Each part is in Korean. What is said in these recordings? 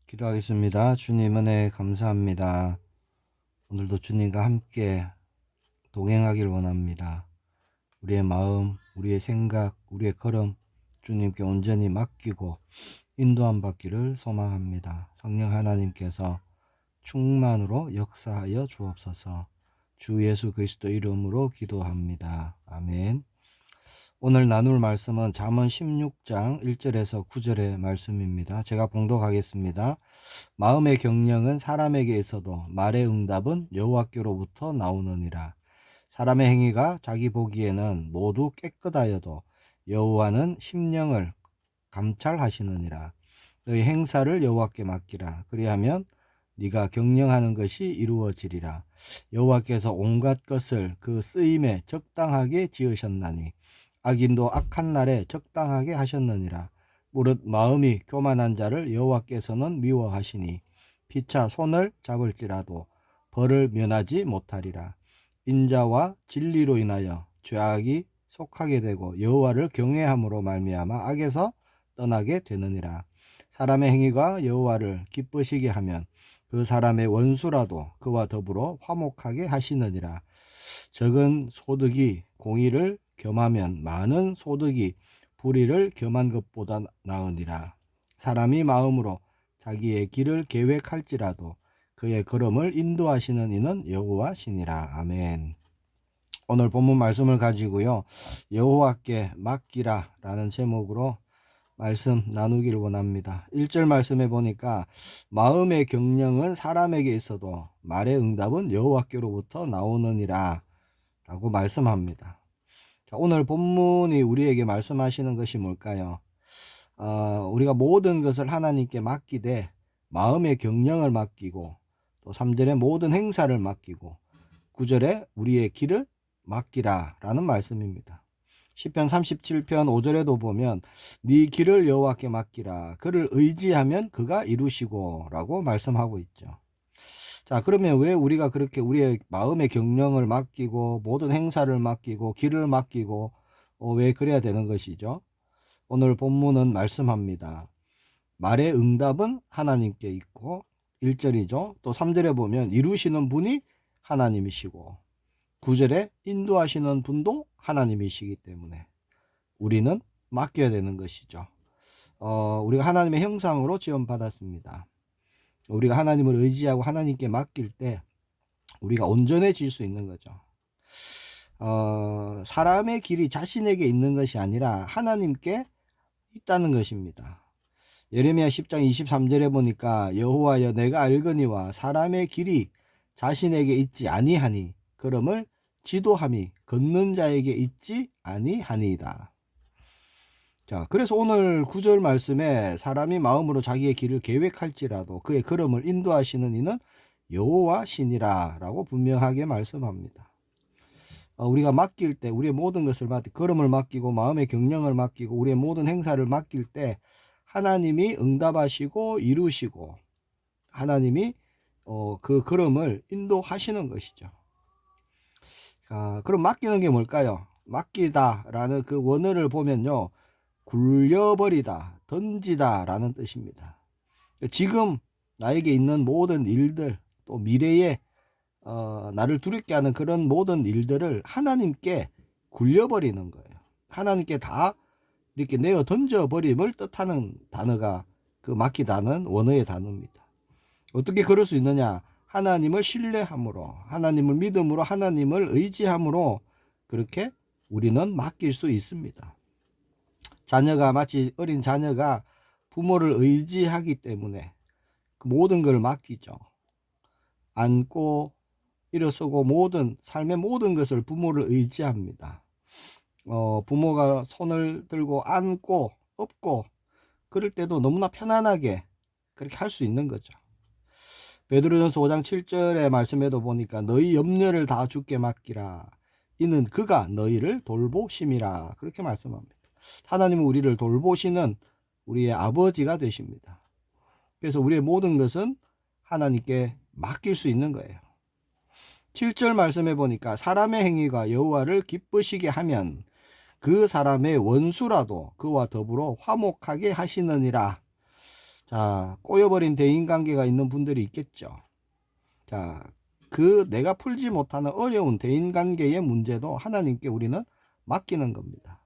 기도하겠습니다. 주님 은혜 감사합니다. 오늘도 주님과 함께 동행하길 원합니다. 우리의 마음, 우리의 생각, 우리의 걸음 주님께 온전히 맡기고 인도함 받기를 소망합니다. 성령 하나님께서 충만으로 역사하여 주옵소서. 주 예수 그리스도 이름으로 기도합니다. 아멘. 오늘 나눌 말씀은 잠언 16장 1절에서 9절의 말씀입니다. 제가 봉독하겠습니다. 마음의 경영은 사람에게 있어도 말의 응답은 여호와께로부터 나오느니라. 사람의 행위가 자기 보기에는 모두 깨끗하여도 여호와는 심령을 감찰하시느니라. 너희 행사를 여호와께 맡기라. 그리하면 네가 경영하는 것이 이루어지리라. 여호와께서 온갖 것을 그 쓰임에 적당하게 지으셨나니 악인도 악한 날에 적당하게 하셨느니라. 무릇 마음이 교만한 자를 여호와께서는 미워하시니 피차 손을 잡을지라도 벌을 면하지 못하리라. 인자와 진리로 인하여 죄악이 속하게 되고 여호와를 경외함으로 말미암아 악에서 떠나게 되느니라. 사람의 행위가 여호와를 기쁘시게 하면 그 사람의 원수라도 그와 더불어 화목하게 하시느니라. 적은 소득이 공의를 겸하면 많은 소득이 불의를 겸한 것보다 나으니라. 사람이 마음으로 자기의 길을 계획할지라도 그의 걸음을 인도하시는 이는 여호와시니라. 아멘. 오늘 본문 말씀을 가지고요, 여호와께 맡기라 라는 제목으로 말씀 나누기를 원합니다. 1절 말씀에 보니까 마음의 경영은 사람에게 있어도 말의 응답은 여호와께로부터 나오느니라 라고 말씀합니다. 자, 오늘 본문이 우리에게 말씀하시는 것이 뭘까요? 우리가 모든 것을 하나님께 맡기되 마음의 경영을 맡기고, 또 3절에 모든 행사를 맡기고, 9절에 우리의 길을 맡기라 라는 말씀입니다. 시편 37편 5절에도 보면 네 길을 여호와께 맡기라. 그를 의지하면 그가 이루시고 라고 말씀하고 있죠. 자, 그러면 왜 우리가 그렇게 우리의 마음의 경영을 맡기고 모든 행사를 맡기고 길을 맡기고 왜 그래야 되는 것이죠? 오늘 본문은 말씀합니다. 말의 응답은 하나님께 있고 1절이죠. 또 3절에 보면 이루시는 분이 하나님이시고 9절에 인도하시는 분도 하나님이시기 때문에 우리는 맡겨야 되는 것이죠. 우리가 하나님의 형상으로 지원받았습니다. 우리가 하나님을 의지하고 하나님께 맡길 때 우리가 온전해질 수 있는 거죠. 사람의 길이 자신에게 있는 것이 아니라 하나님께 있다는 것입니다. 예레미야 10장 23절에 보니까 여호와여 내가 알거니와 사람의 길이 자신에게 있지 아니하니 그러므 지도함이 걷는 자에게 있지 아니하니이다. 자, 그래서 오늘 9절 말씀에 사람이 마음으로 자기의 길을 계획할지라도 그의 걸음을 인도하시는 이는 여호와시니라 라고 분명하게 말씀합니다. 우리가 맡길 때 우리의 모든 것을 걸음을 맡기고 마음의 경영을 맡기고 우리의 모든 행사를 맡길 때 하나님이 응답하시고 이루시고 하나님이 그 걸음을 인도하시는 것이죠. 그럼 맡기는 게 뭘까요? 맡기다 라는 그 원어를 보면요, 굴려버리다, 던지다 라는 뜻입니다. 지금 나에게 있는 모든 일들, 또 미래에 나를 두렵게 하는 그런 모든 일들을 하나님께 굴려버리는 거예요. 하나님께 다 이렇게 내어 던져버림을 뜻하는 단어가 그 맡기다는 원어의 단어입니다. 어떻게 그럴 수 있느냐? 하나님을 신뢰함으로, 하나님을 믿음으로, 하나님을 의지함으로 그렇게 우리는 맡길 수 있습니다. 마치 어린 자녀가 부모를 의지하기 때문에 그 모든 걸 맡기죠. 안고 일어서고 모든 삶의 모든 것을 부모를 의지합니다. 부모가 손을 들고 안고 업고 그럴 때도 너무나 편안하게 그렇게 할 수 있는 거죠. 베드로전서 5장 7절의 말씀에도 보니까 너희 염려를 다 주께 맡기라. 이는 그가 너희를 돌보심이라. 그렇게 말씀합니다. 하나님은 우리를 돌보시는 우리의 아버지가 되십니다. 그래서 우리의 모든 것은 하나님께 맡길 수 있는 거예요. 7절 말씀해 보니까 사람의 행위가 여호와를 기쁘시게 하면 그 사람의 원수라도 그와 더불어 화목하게 하시느니라. 자, 꼬여버린 대인관계가 있는 분들이 있겠죠. 자, 그 내가 풀지 못하는 어려운 대인관계의 문제도 하나님께 우리는 맡기는 겁니다.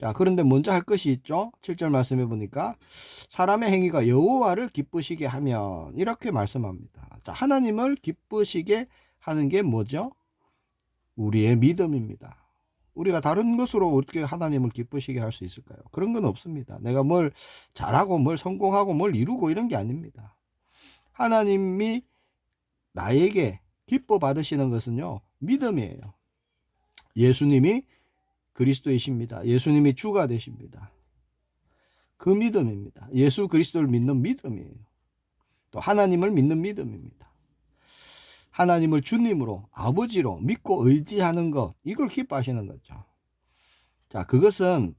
자, 그런데 먼저 할 것이 있죠. 7절 말씀해 보니까 사람의 행위가 여호와를 기쁘시게 하면, 이렇게 말씀합니다. 자, 하나님을 기쁘시게 하는 게 뭐죠? 우리의 믿음입니다. 우리가 다른 것으로 어떻게 하나님을 기쁘시게 할 수 있을까요? 그런 건 없습니다. 내가 뭘 잘하고 뭘 성공하고 뭘 이루고 이런 게 아닙니다. 하나님이 나에게 기뻐 받으시는 것은요, 믿음이에요. 예수님이 그리스도이십니다. 예수님이 주가 되십니다. 그 믿음입니다. 예수 그리스도를 믿는 믿음이에요. 또 하나님을 믿는 믿음입니다. 하나님을 주님으로, 아버지로 믿고 의지하는 것, 이걸 기뻐하시는 거죠. 자, 그것은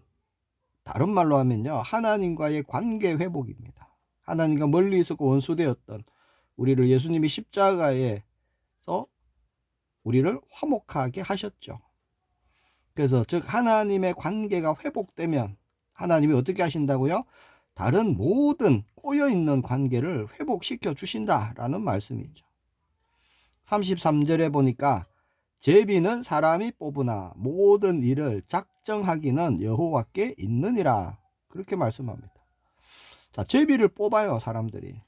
다른 말로 하면요, 하나님과의 관계 회복입니다. 하나님과 멀리 있었고 원수되었던 우리를 예수님이 십자가에서 우리를 화목하게 하셨죠. 그래서 즉 하나님의 관계가 회복되면 하나님이 어떻게 하신다고요? 다른 모든 꼬여있는 관계를 회복시켜 주신다라는 말씀이죠. 33절에 보니까 제비는 사람이 뽑으나 모든 일을 작정하기는 여호와께 있느니라, 그렇게 말씀합니다. 자, 제비를 뽑아요, 사람들이.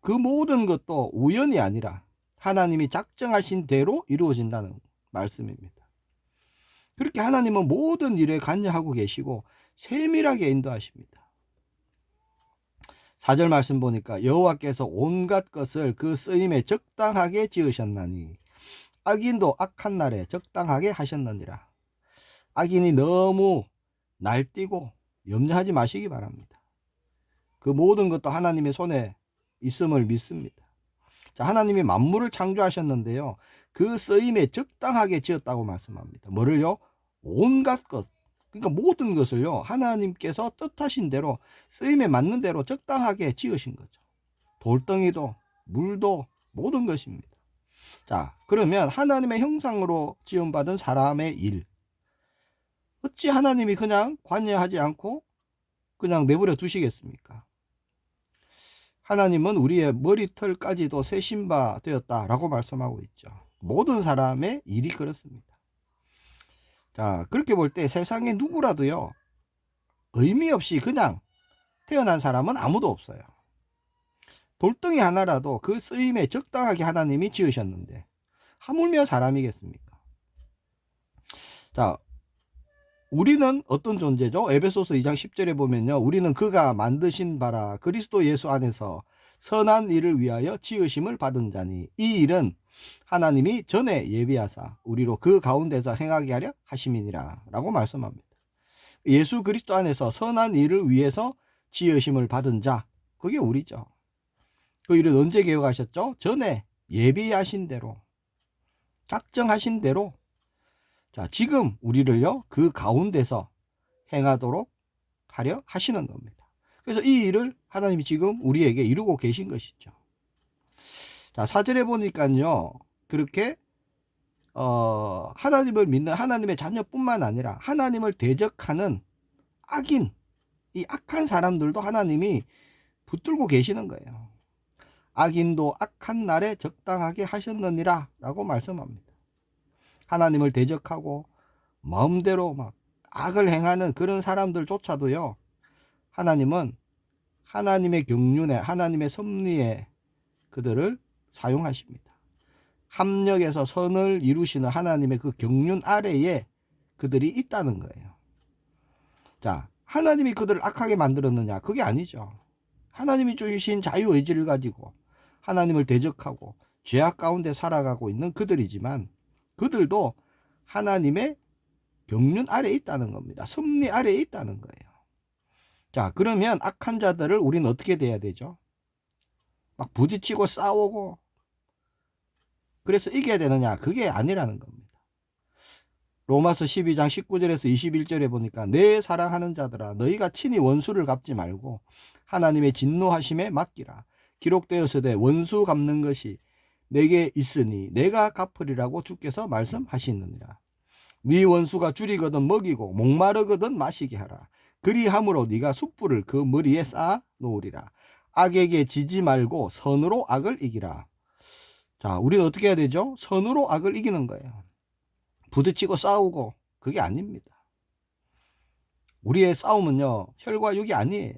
그 모든 것도 우연이 아니라 하나님이 작정하신 대로 이루어진다는 말씀입니다. 그렇게 하나님은 모든 일에 관여하고 계시고 세밀하게 인도하십니다. 4절 말씀 보니까 여호와께서 온갖 것을 그 쓰임에 적당하게 지으셨나니 악인도 악한 날에 적당하게 하셨느니라. 악인이 너무 날뛰고 염려하지 마시기 바랍니다. 그 모든 것도 하나님의 손에 있음을 믿습니다. 자, 하나님이 만물을 창조하셨는데요, 그 쓰임에 적당하게 지었다고 말씀합니다. 뭐를요? 온갖 것, 그러니까 모든 것을요, 하나님께서 뜻하신 대로 쓰임에 맞는 대로 적당하게 지으신 거죠. 돌덩이도 물도 모든 것입니다. 자, 그러면 하나님의 형상으로 지음받은 사람의 일, 어찌 하나님이 그냥 관여하지 않고 그냥 내버려 두시겠습니까? 하나님은 우리의 머리털까지도 세신 바 되었다라고 말씀하고 있죠. 모든 사람의 일이 그렇습니다. 자, 그렇게 볼 때 세상에 누구라도요, 의미 없이 그냥 태어난 사람은 아무도 없어요. 돌덩이 하나라도 그 쓰임에 적당하게 하나님이 지으셨는데 하물며 사람이겠습니까? 자, 우리는 어떤 존재죠? 에베소서 2장 10절에 보면요, 우리는 그가 만드신 바라 그리스도 예수 안에서 선한 일을 위하여 지으심을 받은 자니 이 일은 하나님이 전에 예비하사 우리로 그 가운데서 행하게 하려 하심이니라 라고 말씀합니다. 예수 그리스도 안에서 선한 일을 위해서 지으심을 받은 자, 그게 우리죠. 그 일을 언제 계획하셨죠? 전에 예비하신 대로, 작정하신 대로. 자, 지금 우리를요, 그 가운데서 행하도록 하려 하시는 겁니다. 그래서 이 일을 하나님이 지금 우리에게 이루고 계신 것이죠. 자, 4절에 보니까요, 그렇게 하나님을 믿는 하나님의 자녀뿐만 아니라 하나님을 대적하는 악인, 이 악한 사람들도 하나님이 붙들고 계시는 거예요. 악인도 악한 날에 적당하게 하셨느니라 라고 말씀합니다. 하나님을 대적하고 마음대로 막 악을 행하는 그런 사람들조차도요, 하나님은 하나님의 경륜에, 하나님의 섭리에 그들을 사용하십니다. 합력해서 선을 이루시는 하나님의 그 경륜 아래에 그들이 있다는 거예요. 자, 하나님이 그들을 악하게 만들었느냐? 그게 아니죠. 하나님이 주신 자유의지를 가지고 하나님을 대적하고 죄악 가운데 살아가고 있는 그들이지만 그들도 하나님의 경륜 아래에 있다는 겁니다. 섭리 아래에 있다는 거예요. 자, 그러면 악한 자들을 우리는 어떻게 돼야 되죠? 막 부딪히고 싸우고 그래서 이겨야 되느냐? 그게 아니라는 겁니다. 로마서 12장 19절에서 21절에 보니까 내 사랑하는 자들아 너희가 친히 원수를 갚지 말고 하나님의 진노하심에 맡기라. 기록되었으되 원수 갚는 것이 내게 있으니 내가 갚으리라고 주께서 말씀하시느니라. 네 원수가 줄이거든 먹이고 목마르거든 마시게 하라. 그리함으로 네가 숯불을 그 머리에 쌓아 놓으리라. 악에게 지지 말고 선으로 악을 이기라. 자, 우리는 어떻게 해야 되죠? 선으로 악을 이기는 거예요. 부딪히고 싸우고 그게 아닙니다. 우리의 싸움은요, 혈과 육이 아니에요.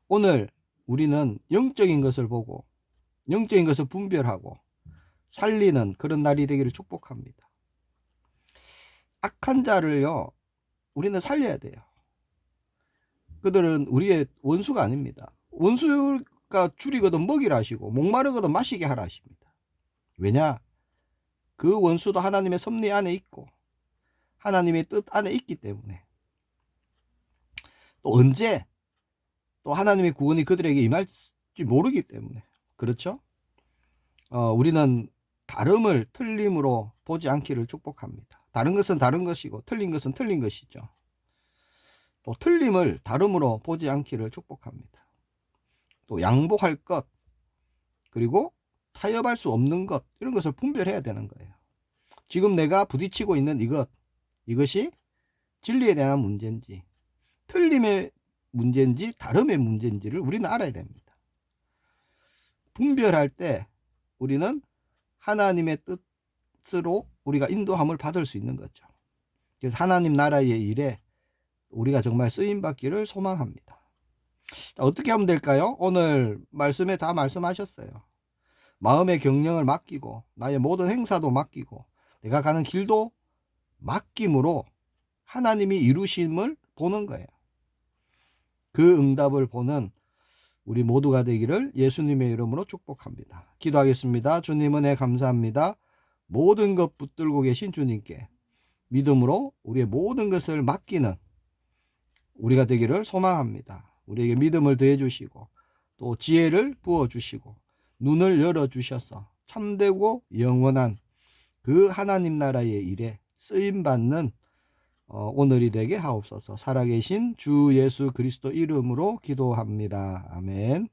오늘 우리는 영적인 것을 보고 영적인 것을 분별하고 살리는 그런 날이 되기를 축복합니다. 악한 자를요, 우리는 살려야 돼요. 그들은 우리의 원수가 아닙니다. 원수가 줄이거든 먹이라 하시고 목마르거든 마시게 하라 하십니다. 왜냐? 그 원수도 하나님의 섭리 안에 있고 하나님의 뜻 안에 있기 때문에, 또 언제 또 하나님의 구원이 그들에게 임할지 모르기 때문에, 그렇죠? 우리는 다름을 틀림으로 보지 않기를 축복합니다. 다른 것은 다른 것이고 틀린 것은 틀린 것이죠. 또 틀림을 다름으로 보지 않기를 축복합니다. 또 양보할 것, 그리고 타협할 수 없는 것, 이런 것을 분별해야 되는 거예요. 지금 내가 부딪히고 있는 이것이 진리에 대한 문제인지 틀림의 문제인지 다름의 문제인지를 우리는 알아야 됩니다. 분별할 때 우리는 하나님의 뜻으로 우리가 인도함을 받을 수 있는 거죠. 그래서 하나님 나라의 일에 우리가 정말 쓰임받기를 소망합니다. 어떻게 하면 될까요? 오늘 말씀에 다 말씀하셨어요. 마음의 경영을 맡기고 나의 모든 행사도 맡기고 내가 가는 길도 맡김으로 하나님이 이루심을 보는 거예요. 그 응답을 보는 우리 모두가 되기를 예수님의 이름으로 축복합니다. 기도하겠습니다. 주님 은혜 감사합니다. 모든 것 붙들고 계신 주님께 믿음으로 우리의 모든 것을 맡기는 우리가 되기를 소망합니다. 우리에게 믿음을 더해 주시고 또 지혜를 부어 주시고 눈을 열어 주셔서 참되고 영원한 그 하나님 나라의 일에 쓰임받는 오늘이 되게 하옵소서. 살아계신 주 예수 그리스도 이름으로 기도합니다. 아멘.